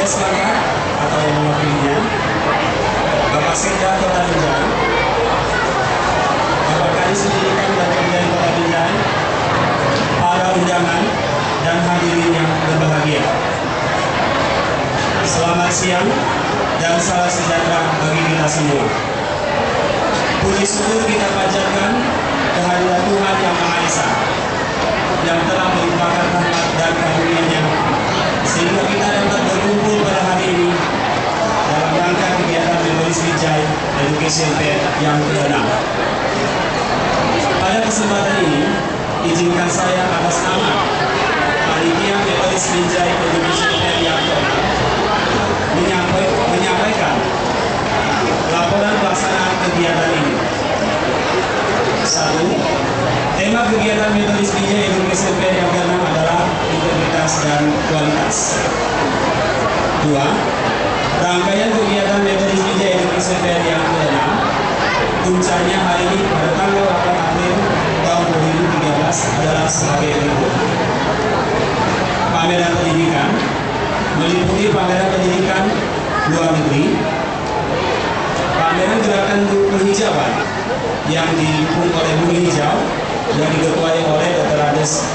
Selangkah atau yang mewakilinya, Bapak Sekda Kota Binjai, Bapak Kadis Pendidikan dan Kebudayaan Kota Binjai, para undangan dan hadirin yang berbahagia. Selamat siang dan salam sejahtera bagi kita semua. Puji syukur kita panjatkan kehadiran Tuhan Yang Maha Esa yang telah melimpahkan rahmat dan karunia-Nya sehingga kita dapat berkumpul pada hari ini dalam rangka kegiatan Memoris Binjai Education Fair yang ke-6. Pada kesempatan ini, izinkan saya atas nama Panitia Memoris Binjai Education Fair yang ke-6 menyampaikan laporan pelaksanaan kegiatan ini. 1. Tema kegiatan Memoris Binjai Education Fair yang ke-6 adalah integritas dan kualitas. 2. Rangkaian kegiatan Memoris Binjai Education Fair yang ke-6 puncaknya hari ini pada tanggal 8 April tahun 2013 adalah sebagai berikut. Pameran pendidikan meliputi pameran pendidikan luar negeri, pameran gerakan penghijauan yang didukung oleh Bumi Hijau yang diketuai oleh Dr. Ades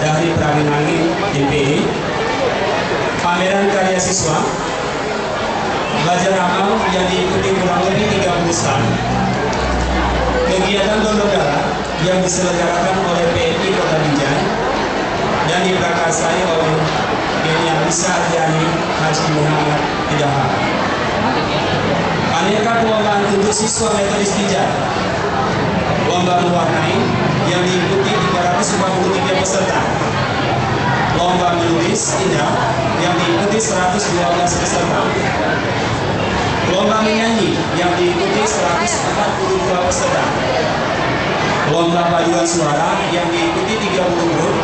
Dahri Prawinangi MPD, pameran karya siswa, belajar amal yang diikuti kurang lebih 30 stand, kegiatan donor darah yang diselenggarakan oleh PMI Kota Binjai dan diprakarsai oleh Denya Lisa Ardiani Haji Muhammad Hidayah. Aneka perlombaan untuk siswa Metodis Binjai, lomba mewarnai yang diikuti 353 peserta, lomba menulis indah yang diikuti 112 peserta, lomba menyanyi yang diikuti 142 peserta, lomba paduan suara yang diikuti 30 grup,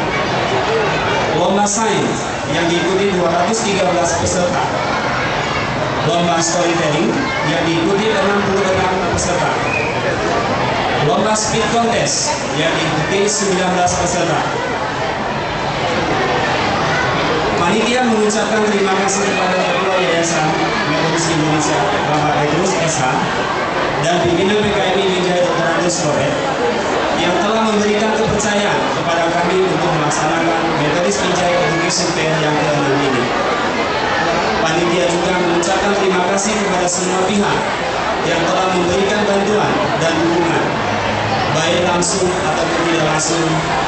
lomba sains yang diikuti 213 peserta, lomba storytelling yang diikuti 66 peserta, lomba speed contest yang diikuti 19 peserta. Panitia mengucapkan terima kasih kepada Ketua Yayasan Metodis Indonesia Bapak Petrus SH dan pimpinan PKMI Binjai Dr. Ades Loret yang telah memberikan kepercayaan kepada kami untuk melaksanakan Metodis Binjai Education Fair yang ke-6 ini. Panitia juga mengucapkan terima kasih kepada semua pihak yang telah memberikan bantuan dan dukungan, baik langsung ataupun tidak langsung,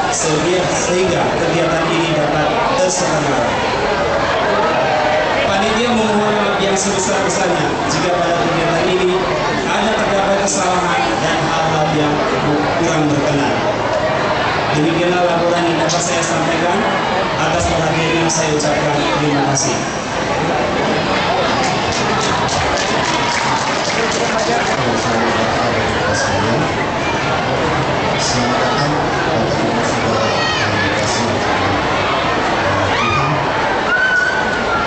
sehingga kegiatan ini dapat terselenggara. Panitia memohon maaf yang sebesar-besarnya jika pada kegiatan ini ada terdapat kesalahan dan hal-hal yang kurang berkenan. Demikianlah laporan yang dapat saya sampaikan. Atas perhatiannya saya ucapkan terima kasih. Selamat datang Bapak Ibu Saudara yang dikasihi Tuhan.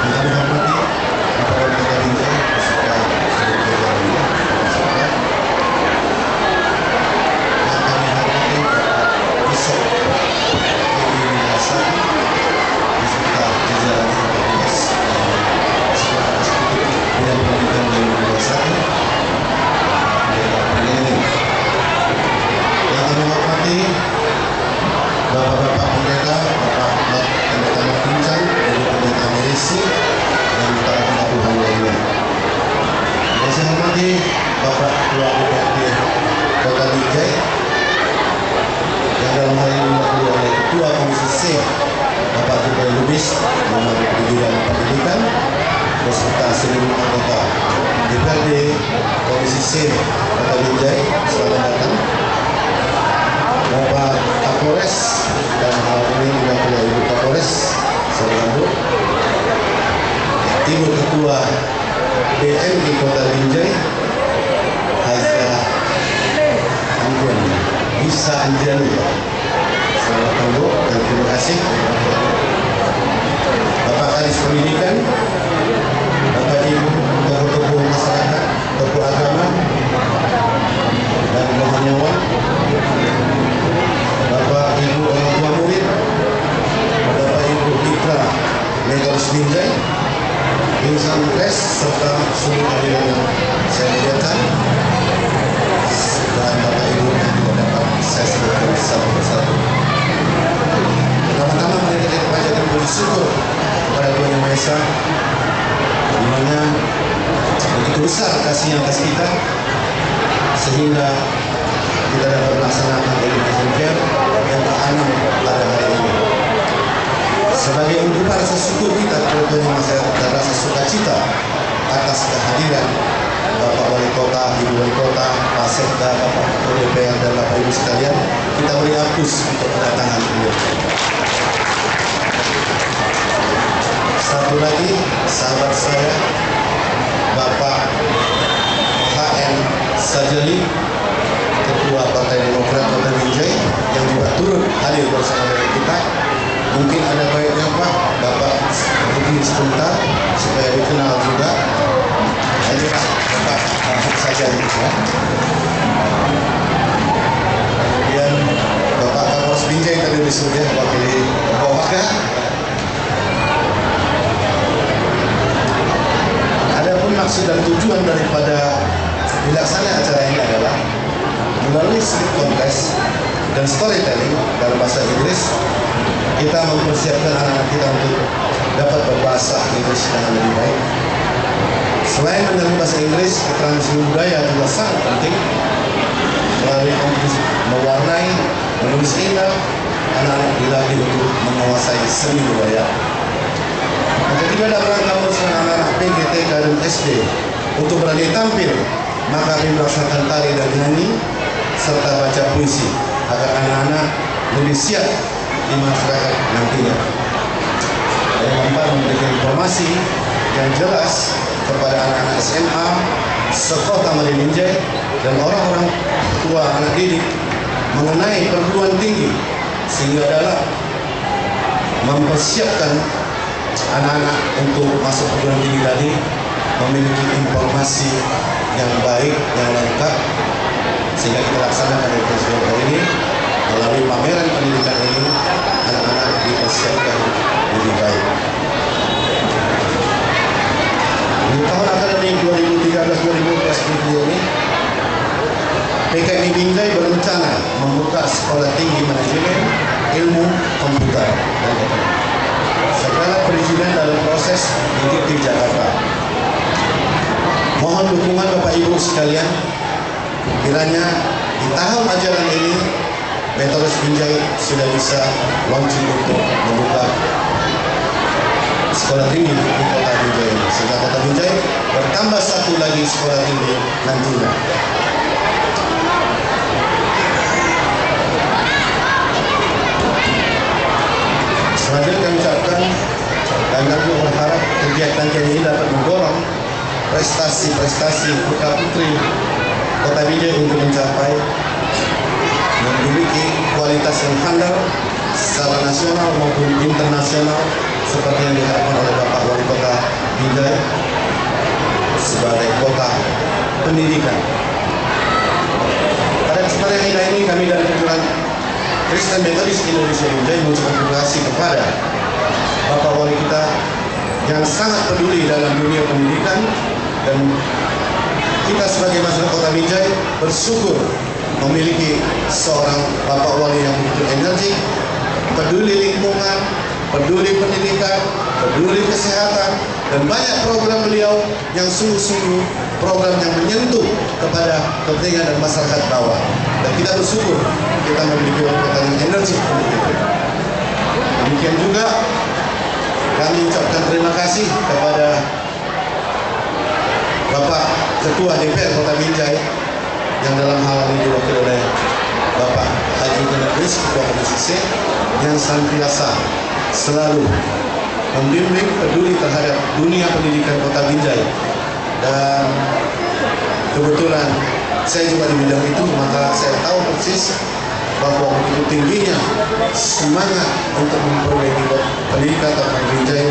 Yang kami hormati Bapak Wali Kota Binjai beserta seluruh jajarannya, yang kami hormati Bapak Bishop Edi Wilasari beserta jajarannya Bapak sebagai Eksekutif Bidang Pendidikan 2021. Yang kami hormati Bapak-Bapak Pendeta, Bapak Pendeta Martincan, Ibu Pendeta Merisi, dan para hamba Tuhan lainnya. Yang saya hormati Bapak Ketua Bupati Kota Binjai, yang dalam hal ini diwakili oleh Ketua Komisi C, Bapak Jupri Lubis, Nomor Bidang Pendidikan, beserta seluruh anggota DPRD Komisi C Kota Binjai, selamat datang. Bapak Kapolres dan hal ini diwakili oleh Ibu Kapolres, selamat. Ibu Ketua BMI Kota Binjai, Hazra Anjani, Bisa Anjani, selamat Bu dan terima kasih. Bapak Kadis Pendidikan, Bapak Ibu tokoh-tokoh masyarakat, tokoh agama dan rohaniawan, Bapak Ibu orang tua murid, Bapak Ibu Mitra Metodis Binjai, Insan Pres serta seluruh hadirin yang saya muliakan, dan Bapak Ibu yang juga dapat saya sebutkan satu persatu. Pertama-tama mari kita panjatkan puji syukur kepada Tuhan Yang Maha Esa, di mana begitu besar kasih atas kita sehingga kita dapat melaksanakan education fair yang ke-6 pada hari ini. Sebagai ungkapan rasa syukur kita kepada Tuhan Yang Maha Esa dan rasa sukacita atas kehadiran Bapak Wali Kota, Ibu Wali Kota, Pak Sekda, Bapak Ketua DPR dan Bapak Ibu sekalian, kita beri aplaus untuk kedatangan beliau. Satu lagi, sahabat saya, Bapak HN Sajali, Ketua Partai Demokrat Kota Binjai, yang juga turut hadir bersama dengan kita. Mungkin ada baiknya Pak, Bapak begini sebentar supaya dikenal juga. Ini Pak, Bapak langsung saja ya. Kemudian Bapak Kapolres Binjai tadi disuruh ya, wakili Bapak ya. Adapun maksud dan tujuan daripada dilaksanakan acara ini adalah melalui speed contest dan storytelling dalam bahasa Inggris, kita mempersiapkan anak-anak kita untuk dapat berbahasa Inggris dengan lebih baik. Selain menerima bahasa Inggris, keterangan seni budaya juga sangat penting. Melalui kompetisi mewarnai, menulis email, anak-anak dilatih untuk menguasai seni budaya. Ketika ada rangka bersama anak-anak PG, TK dan SD untuk berani tampil, maka kami melaksanakan tari dan nyanyi serta baca puisi agar anak-anak lebih siap di masyarakat nantinya. Yang keempat, memberikan informasi yang jelas kepada anak-anak SMA sekota Mari Binjai dan orang-orang tua anak didik mengenai perguruan tinggi, sehingga dalam mempersiapkan anak-anak untuk masuk perguruan tinggi tadi memiliki informasi yang baik, yang lengkap, sehingga kita laksanakan education fair ini. Melalui pameran pendidikan ini, anak-anak dipersiapkan lebih baik. Di tahun akademik 2013-2014 ini, PKMI Binjai berencana membuka sekolah tinggi manajemen ilmu komputer dan ekonomi. Segala perizinan dalam proses di Jakarta. Mohon dukungan Bapak Ibu sekalian, kiranya di tahun ajaran ini Metodis Binjai sudah bisa launching untuk membuka sekolah tinggi di Kota Binjai ini, sehingga Kota Binjai bertambah satu lagi sekolah tinggi nantinya. Selanjutnya kami ucapkan dan kami berharap kegiatan ini dapat mendorong prestasi-prestasi putra putri Kota Binjai untuk mencapai memiliki kualitas yang handal secara nasional maupun internasional seperti yang diharapkan oleh Bapak Wali Kota Binjai sebagai kota pendidikan. Pada kesempatan ini kami dari Kumpulan Kristen Metodis Indonesia Binjai mengucapkan terima kasih kepada Bapak Wali kita yang sangat peduli dalam dunia pendidikan, dan kita sebagai masyarakat Kota Binjai bersyukur memiliki seorang Bapak Wali yang begitu energik, peduli lingkungan, peduli pendidikan, peduli kesehatan, dan banyak program beliau yang sungguh-sungguh program yang menyentuh kepada kepentingan dan masyarakat bawah. Dan kita bersyukur kita memiliki wali kota yang energik untuk itu. Demikian juga kami ucapkan terima kasih kepada Bapak Ketua DPR Kota Binjai yang dalam hal ini diwakili oleh Bapak Haji Tenagris, Ketua Komisi C, yang senantiasa selalu membimbing peduli terhadap dunia pendidikan Kota Binjai. Dan kebetulan saya juga di bidang itu, maka saya tahu persis bahwa begitu tingginya semangat untuk memperbaiki pendidikan Kota Binjai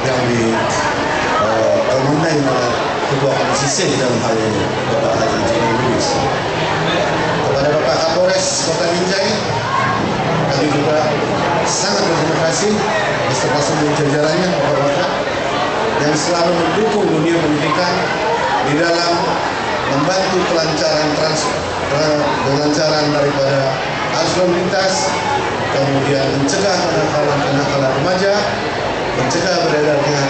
yang dikomandai oleh Ketua Komisi C dalam hal ini, Bapak Haji Tenagris. Kepada Bapak Kapolres Kota Binjai, kami juga sangat berterima kasih beserta seluruh jajarannya, Bapak-Bapak, yang selalu mendukung dunia pendidikan di dalam membantu kelancaran daripada arus lalu lintas, kemudian mencegah kenakalan remaja, mencegah beredarnya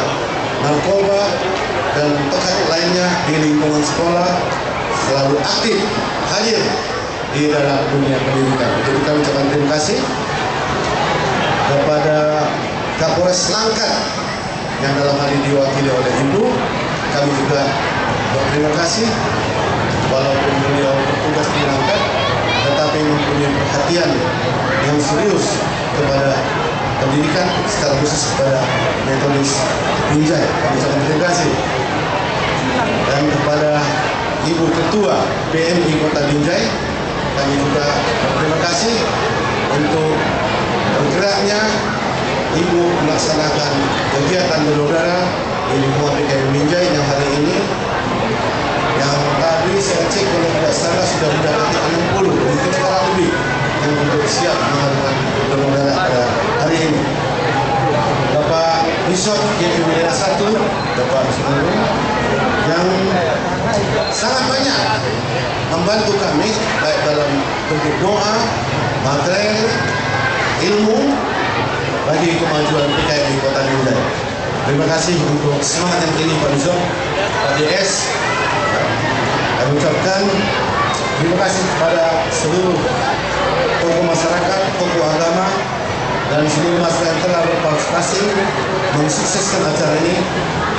narkoba, dan terkait lainnya di lingkungan sekolah selalu aktif hadir di dalam dunia pendidikan. Jadi kami ucapkan terima kasih kepada Kapolres Langkat yang dalam hal ini diwakili oleh Ibu. Kami juga berterima kasih walaupun beliau bertugas di Langkat, tetapi mempunyai perhatian yang serius kepada pendidikan, secara khusus kepada Metodis Binjai. Kami ucapkan terima kasih. Dan kepada Ibu Ketua PMI Kota Binjai, kami juga berterima kasih untuk bergeraknya Ibu melaksanakan kegiatan berudara di lingkungan PKM Binjai yang hari ini, yang tadi saya cek kalau tidak salah sudah mendapati 60, mungkin sekarang lebih yang untuk siap melakukan berudara pada hari ini. Bapak Bishop YP Wilayah 1, Bapak Bismillah, yang sangat banyak membantu kami baik dalam bentuk doa, materi, ilmu bagi kemajuan PKM di Kota Binjai. Terima kasih untuk semangat yang tinggi Pak Bishop, Pak DS. Kami ucapkan terima kasih kepada seluruh tokoh masyarakat, tokoh agama, dan seluruh masyarakat yang telah berpartisipasi mensukseskan acara ini,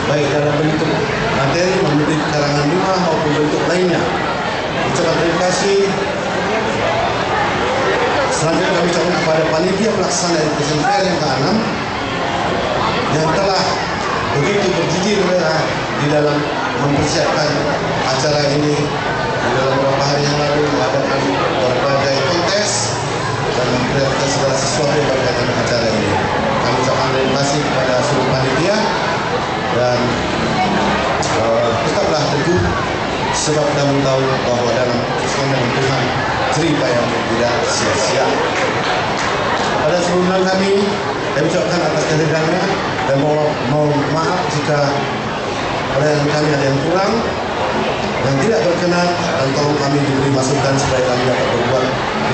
baik dalam bentuk materi, bentuk karangan bunga maupun bentuk lainnya. Ucapkan terima kasih. Selanjutnya kami ucapkan kepada panitia pelaksana MPR yang ke-6 yang telah begitu berjiji di dalam mempersiapkan acara ini. Di dalam beberapa hari yang lalu mengadakan berbagai kontes dan memperlihatkan segala sesuatu yang berkaitan dengan acara ini. Kami ucapkan terima kasih kepada seluruh panitia dan tetaplah teguh, sebab kami tahu bahwa dalam kesenangan Tuhan cerita yang tidak sia-sia. Pada sebelumnya kami ucapkan atas kehadirannya dan mohon maaf jika pelayanan kami ada yang kurang, yang tidak berkenan, dan tolong kami diberi masukan supaya kami dapat berbuat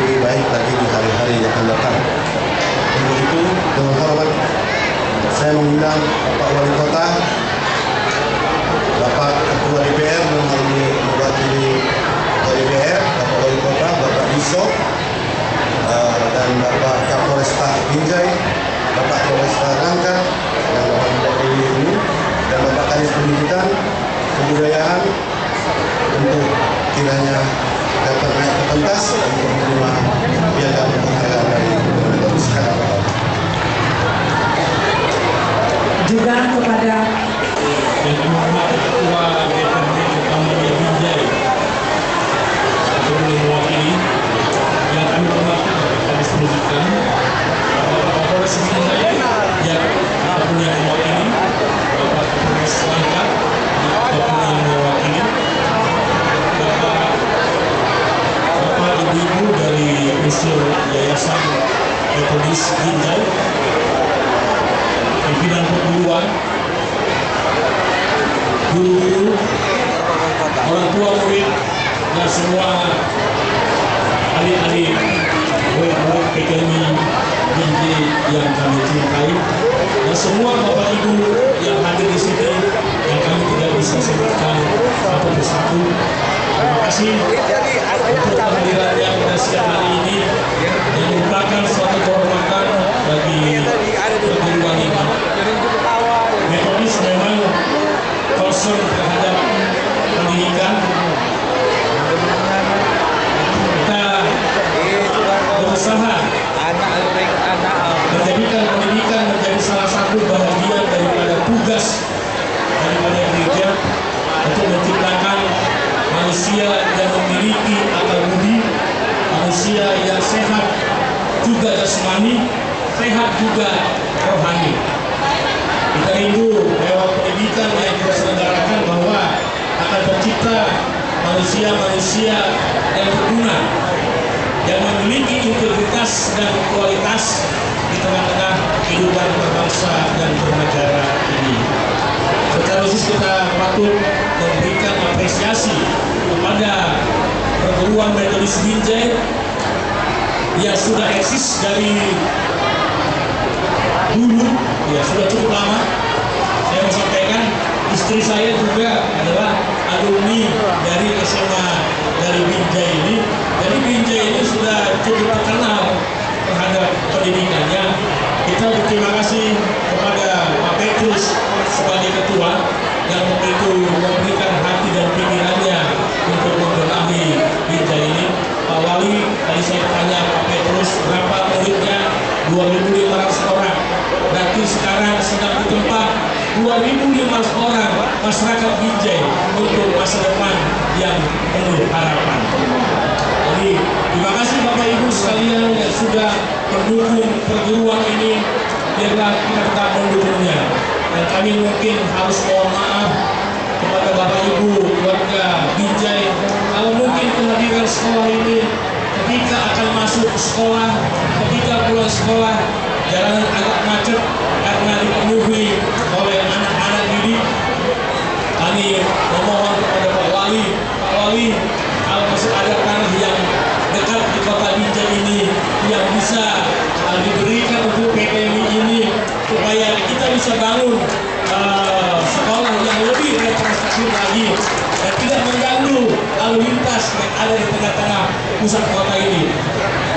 lebih baik lagi di hari-hari yang akan datang. Untuk itu, dengan hormat saya mengundang Bapak Wali Kota, Bapak Ketua DPR dalam hal ini mewakili Ketua DPR, Bapak Wali Kota, Bapak Bishop, dan Bapak Kapolresta Binjai, Bapak Kapolresta Langkat yang dapat mewakili ini, dan Bapak Kadis Pendidikan, Kebudayaan, untuk kiranya dapat naik ke pentas untuk menerima piagam penghargaan dari pemerintah sekarang. Juga kepada yang hormat Ketua DPRD Kabupaten Binjai sebelum mewakili, yang kami hormati Kadis Pendidikan, Bapak Kapolres Binjai yang punya mewakili, Bapak Kapolres Langkat yang mewakili, Bapak Ibu-ibu dari unsur Yayasan Metodis Binjai, pimpinan perguruan, guru-guru, orang tua murid, dan semua adik-adik murid PKMI Binjai yang kami cintai, dan semua bapak ibu yang hadir di sini yang kami tidak bisa sebutkan satu persatu. Terima kasih untuk kehadirannya pada siang hari ini yang merupakan suatu kehormatan bagi perguruan ini. Metodis memang concern terhadap pendidikan. Kita berusaha menjadikan pendidikan menjadi salah satu bagian daripada tugas daripada gereja untuk menciptakan manusia yang memiliki akal budi, manusia yang sehat juga jasmani, sehat juga rohani. Kita rindu lewat pendidikan yang diselenggarakan bahwa akan tercipta manusia-manusia yang berguna, yang memiliki integritas dan kualitas di tengah-tengah kehidupan berbangsa dan bernegara ini. sekaligus kita patut memberikan apresiasi kepada perguruan Metodis Binjai yang sudah eksis dari dulu, ya sudah cukup lama. Saya mau sampaikan, istri saya juga adalah alumni dari SMA dari Binjai ini. Jadi Binjai ini sudah cukup terkenal terhadap pendidikannya. Kita berterima kasih kepada Pak Petrus sebagai ketua yang begitu memberikan hati dan pikirannya untuk membenahi Binjai ini. Pak Wali, tadi saya tanya Pak Petrus berapa muridnya, 2.500 orang. Berarti sekarang sedang ditempa 2.500 orang masyarakat Binjai untuk masa depan yang penuh harapan. Jadi terima kasih Bapak Ibu sekalian yang sudah mendukung perguruan ini. Biarlah kita tetap mendukungnya. Dan kami mungkin harus mohon maaf kepada Bapak Ibu warga Binjai kalau mungkin kehadiran sekolah ini ketika akan masuk sekolah, ketika pulang sekolah jalanan agak macet karena dipenuhi oleh anak-anak didik. Kami memohon kepada Pak Wali, kalau masih ada tanah yang dekat di kota Binjai ini yang bisa diberikan untuk PTMI ini supaya kita bisa bangun sekolah yang lebih representatif lagi dan tidak mengganggu lalu lintas yang ada di tengah-tengah pusat kota ini.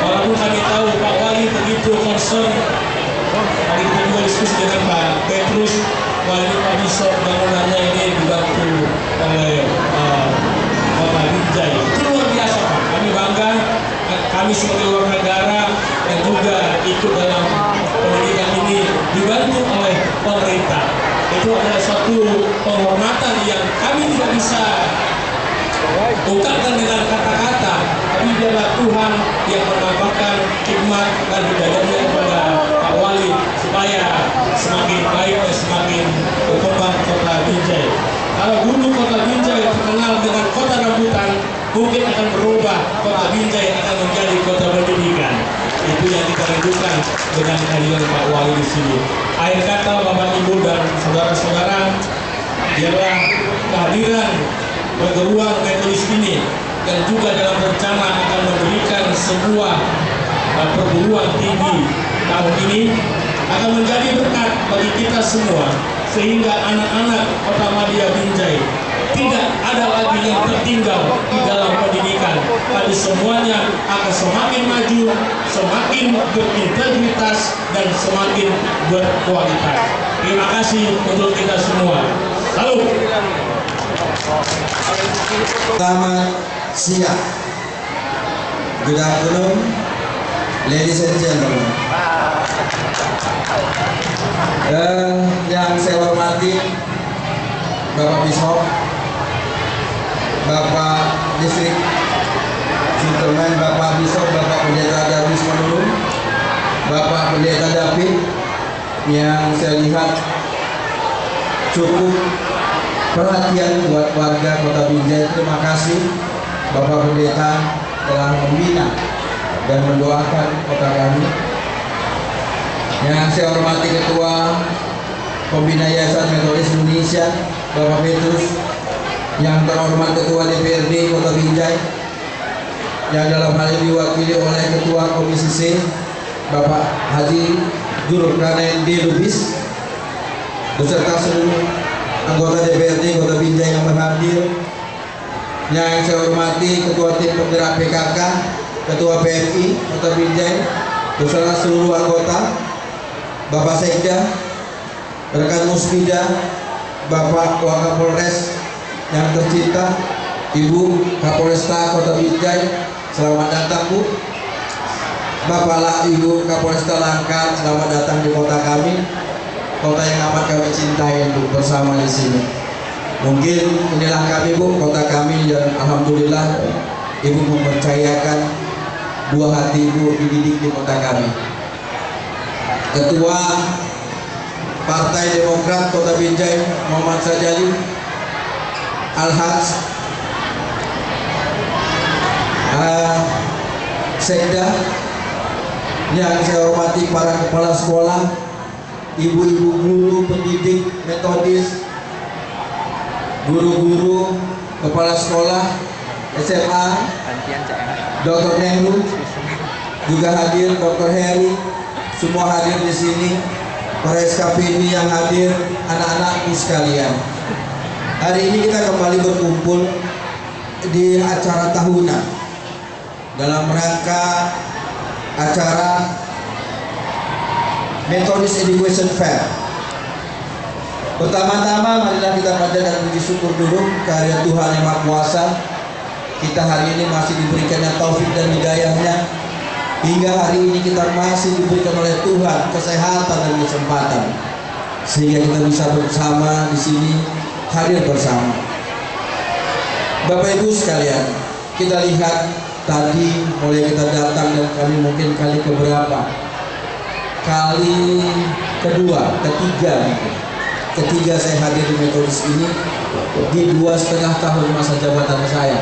Walaupun kami tahu Pak Wali begitu concern, kali kita juga diskusi dengan Pak Petrus, Wali Pak Bisop bangunannya ini dibantu oleh kota Binjai. Itu luar biasa Pak, kami bangga, kami sebagai warga negara yang juga ikut dalam pendidikan ini dibantu oleh pemerintah. Itu adalah suatu penghormatan yang kami tidak bisa ungkapkan dengan kata-kata, tapi biarlah Tuhan yang menambahkan hikmat dan hidayahnya kepada Pak Wali supaya semakin baik dan semakin berkembang kota Binjai. Kalau dulu kota Binjai terkenal dengan kota rambutan, mungkin akan berubah, kota Binjai akan menjadi kota pendidikan. Itu yang kita rindukan dengan kehadiran Pak Wali di sini. Akhir kata Bapak Ibu dan saudara-saudara, biarlah kehadiran perguruan Metodis ini dan juga dalam rencana akan memberikan sebuah perguruan tinggi tahun ini akan menjadi berkat bagi kita semua, sehingga anak-anak Kota Madya Binjai tidak ada lagi yang tertinggal di dalam pendidikan, tapi semuanya akan semakin maju, semakin berintegritas dan semakin berkualitas. Terima kasih untuk kita semua. Salut. Selamat siang. Good afternoon, ladies and gentlemen. Yang saya hormati Bapak Bisop, Bapak Distrik Gentleman, Bapak Bisop, Bapak Pendeta Darwis Manurung, Bapak Pendeta David, yang saya lihat cukup perhatian buat warga Kota Binjai. Terima kasih Bapak Pendeta telah membina dan mendoakan kota kami. Yang saya hormati Ketua Pembina Yayasan Metodis Indonesia Bapak Petrus, yang terhormat Ketua DPRD Kota Binjai, yang dalam hal ini diwakili oleh Ketua Komisi C Bapak Haji Julkarnain D. Lubis, beserta seluruh anggota DPRD Kota Binjai yang berhadir. Yang saya hormati Ketua Tim Penggerak PKK, Ketua PMI Kota Binjai, beserta seluruh anggota, Bapak Sekda, rekan Musbida, Bapak Wakapolres yang tercinta, Ibu Kapolresta Kota Binjai, selamat datang Bu. Bapak Ibu Kapolresta Langkat, selamat datang di kota kami, kota yang amat kami cintai Bu, bersama di sini. Mungkin inilah kami Bu, kota kami, dan alhamdulillah Ibu mempercayakan buah hati Ibu dididik di kota kami. Ketua Partai Demokrat Kota Binjai Muhammad Sajali, Al-Haj, Sekda, yang saya hormati para kepala sekolah, ibu-ibu guru pendidik Metodis, guru-guru, kepala sekolah SMA, Dr. Nehru juga hadir, Dr. Heri, semua hadir di sini. Para SKPD yang hadir, anak-anakku sekalian. Hari ini kita kembali berkumpul di acara tahunan dalam rangka acara Methodist Education Fair. Pertama-tama marilah kita panjatkan puji syukur dulu kehadirat Tuhan Yang Maha Kuasa. Kita hari ini masih diberikannya taufik dan hidayahnya, hingga hari ini kita masih diberikan oleh Tuhan kesehatan dan kesempatan, sehingga kita bisa bersama di sini, hadir bersama. Bapak Ibu sekalian, kita lihat tadi mulai kita datang dan kami mungkin kali keberapa, kali kedua, ketiga saya hadir di Metodis ini di 2,5 tahun masa jabatan saya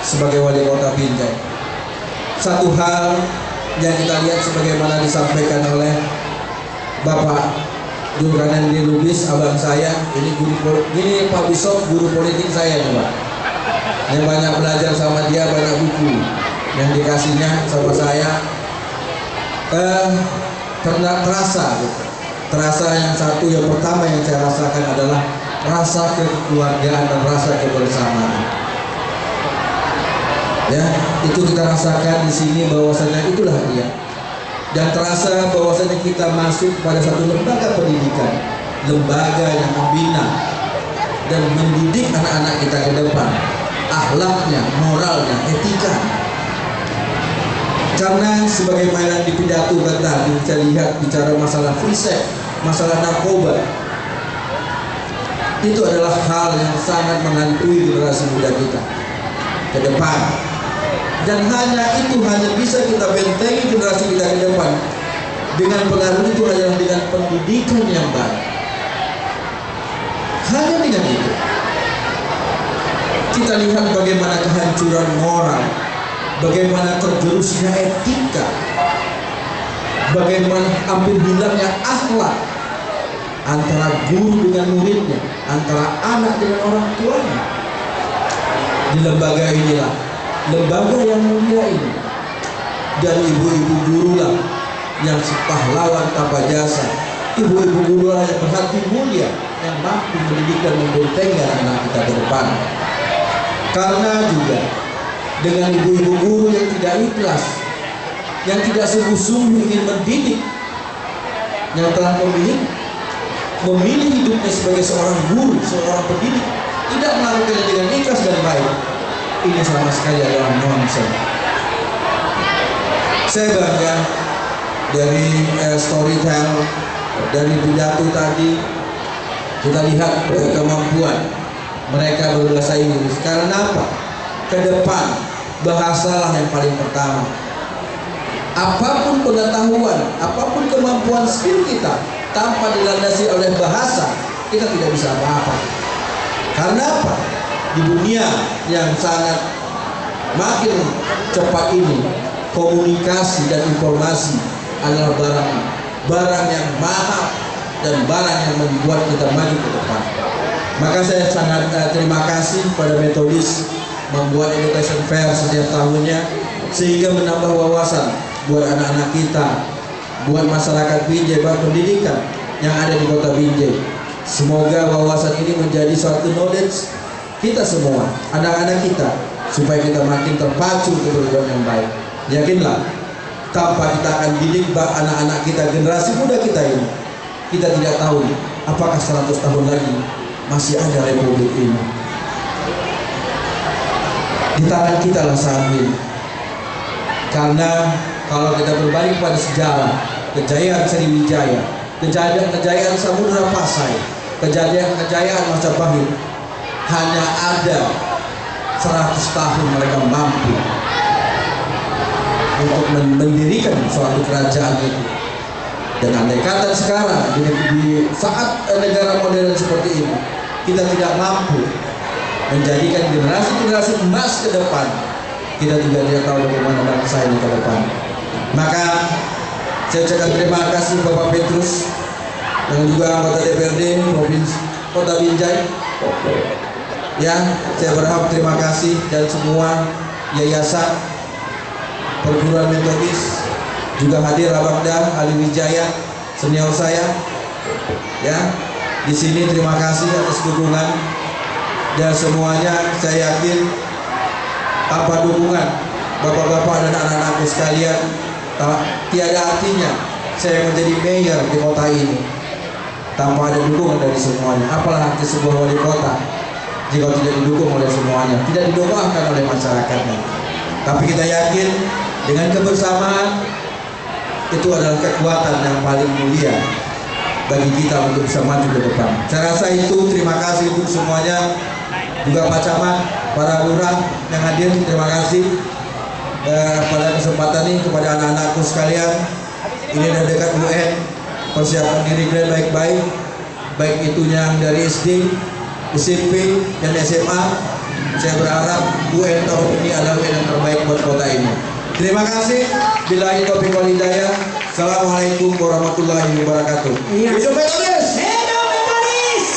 sebagai wali kota Binjai. Satu hal yang kita lihat sebagaimana disampaikan oleh Bapak Julkarnain Lubis, abang saya, ini Pak Bishop, guru politik saya nih Pak, yang banyak belajar sama dia, banyak buku yang dikasihnya sama saya. Terasa yang satu, yang pertama yang saya rasakan adalah rasa kekeluargaan dan rasa kebersamaan. Ya, itu kita rasakan di sini, bahwasanya itulah dia. Dan terasa bahwasanya kita masuk pada satu lembaga pendidikan, lembaga yang membina dan mendidik anak-anak kita ke depan, akhlaknya, moralnya, etika. Karena sebagaimana di pidato tadi kita lihat bicara masalah free sex, masalah narkoba, itu adalah hal yang sangat menghantui generasi muda kita ke depan. Dan hanya bisa kita bentengi generasi kita ke depan dengan pengaruh itu adalah dengan pendidikan yang baik. Hanya dengan itu kita lihat bagaimana kehancuran moral, bagaimana tergerusnya etika, bagaimana hampir hilangnya akhlak antara guru dengan muridnya, antara anak dengan orang tuanya. Di lembaga inilah, lembaga yang mulia ini, dan ibu-ibu guru lah yang pahlawan tanpa jasa, ibu-ibu guru lah yang berhati mulia, yang mampu mendidik dan membentengi anak kita ke depan. Karena juga dengan ibu-ibu guru yang tidak ikhlas, yang tidak sungguh-sungguh ingin mendidik, yang telah memilih hidupnya sebagai seorang guru, seorang pendidik, tidak melakukannya dengan ikhlas dan baik, ini sama sekali adalah nonsen. Saya bangga dari storytell, dari pidato tadi, kita lihat kemampuan mereka berbahasa Inggris. Karena apa? Ke depan bahasalah yang paling pertama. Apapun pengetahuan, apapun kemampuan skill kita, tanpa dilandasi oleh bahasa, kita tidak bisa apa-apa. Karena apa? Di dunia yang sangat makin cepat ini, komunikasi dan informasi adalah barang yang mahal dan barang yang membuat kita maju ke depan. Maka saya sangat terima kasih pada Metodis membuat education fair setiap tahunnya, sehingga menambah wawasan buat anak-anak kita, buat masyarakat Binjai, buat pendidikan yang ada di kota Binjai. Semoga wawasan ini menjadi suatu knowledge kita semua, anak-anak kita, supaya kita makin terpacu ke tujuan yang baik. Yakinlah, tanpa kita akan didik anak-anak kita, generasi muda kita ini, kita tidak tahu apakah 100 tahun lagi masih ada republik ini. Di tangan kita lah saat ini. Karena kalau kita berbalik pada sejarah, kejayaan Sriwijaya, kejayaan Samudra Pasai, kejayaan Majapahit, hanya ada 100 tahun mereka mampu untuk mendirikan suatu kerajaan itu. Dan andai kata sekarang di saat negara modern seperti ini, kita tidak mampu menjadikan generasi emas ke depan, kita juga tidak tahu bagaimana bangsa ini ke depan. Maka saya ucapkan terima kasih Bapak Petrus dan juga anggota DPRD Provinsi Kota Binjai Ya, saya berharap terima kasih dan semua yayasan perguruan metodis juga hadir Abangda Ali Wijaya senior saya. Ya, di sini terima kasih atas dukungan dan semuanya. Saya yakin tanpa dukungan bapak-bapak dan anak-anakku sekalian, tiada artinya saya menjadi mayor di kota ini tanpa ada dukungan dari semuanya. Apalah arti sebuah wali kota jika tidak didukung oleh semuanya, tidak didoakan oleh masyarakatnya. Tapi kita yakin dengan kebersamaan itu adalah kekuatan yang paling mulia bagi kita untuk bisa maju ke depan. Saya rasa itu. Terima kasih untuk semuanya, juga Pak Camat, para lurah yang hadir, terima kasih pada kesempatan ini. Kepada anak-anakku sekalian, ini sudah dekat UN, persiapkan diri kalian baik-baik, baik itu yang dari SD, SMP, dan SMA. Saya berharap UN tahun ini adalah UN yang terbaik buat kota ini. Terima kasih. Billahi taufiq wal hidayah. Assalamualaikum warahmatullahi wabarakatuh. Hidup Metodis! Hidup Metodis!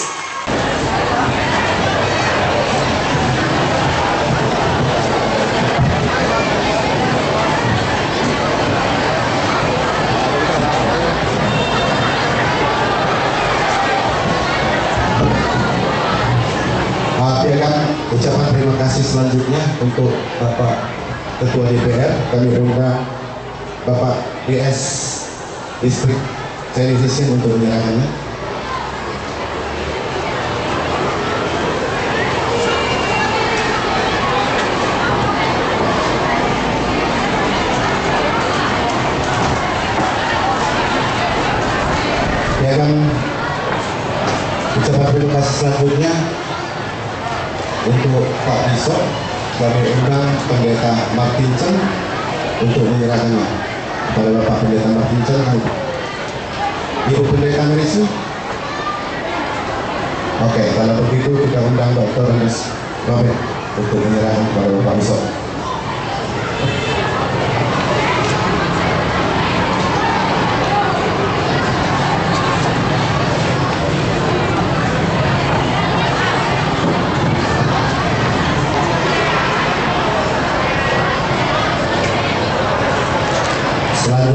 Akan ucapan terima kasih selanjutnya untuk Bapak Ketua DPR. Kami undang Bapak DS Distrik Television untuk menyerahkannya. Dan ucapan terima kasih selanjutnya untuk Pak Bisok. Kami undang Pendeta Martin Chen untuk menyerahkannya kepada Bapak Pendeta Martin Chen. Ibu Pendeta Merisi. Oke, kalau begitu kita undang Dr. Ernest Robert untuk menyerahkan kepada Bapak Bisok.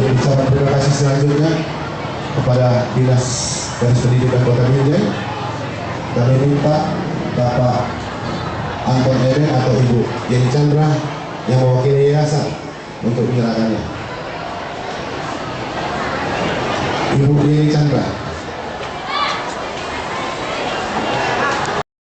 Ucapan terima kasih selanjutnya kepada Dinas Garis Pendidikan Kota Binjai. Kami minta Bapak Anton Eren atau Ibu Yeni Chandra yang mewakili yayasan untuk menyerahkannya. Ibu Yeni Chandra.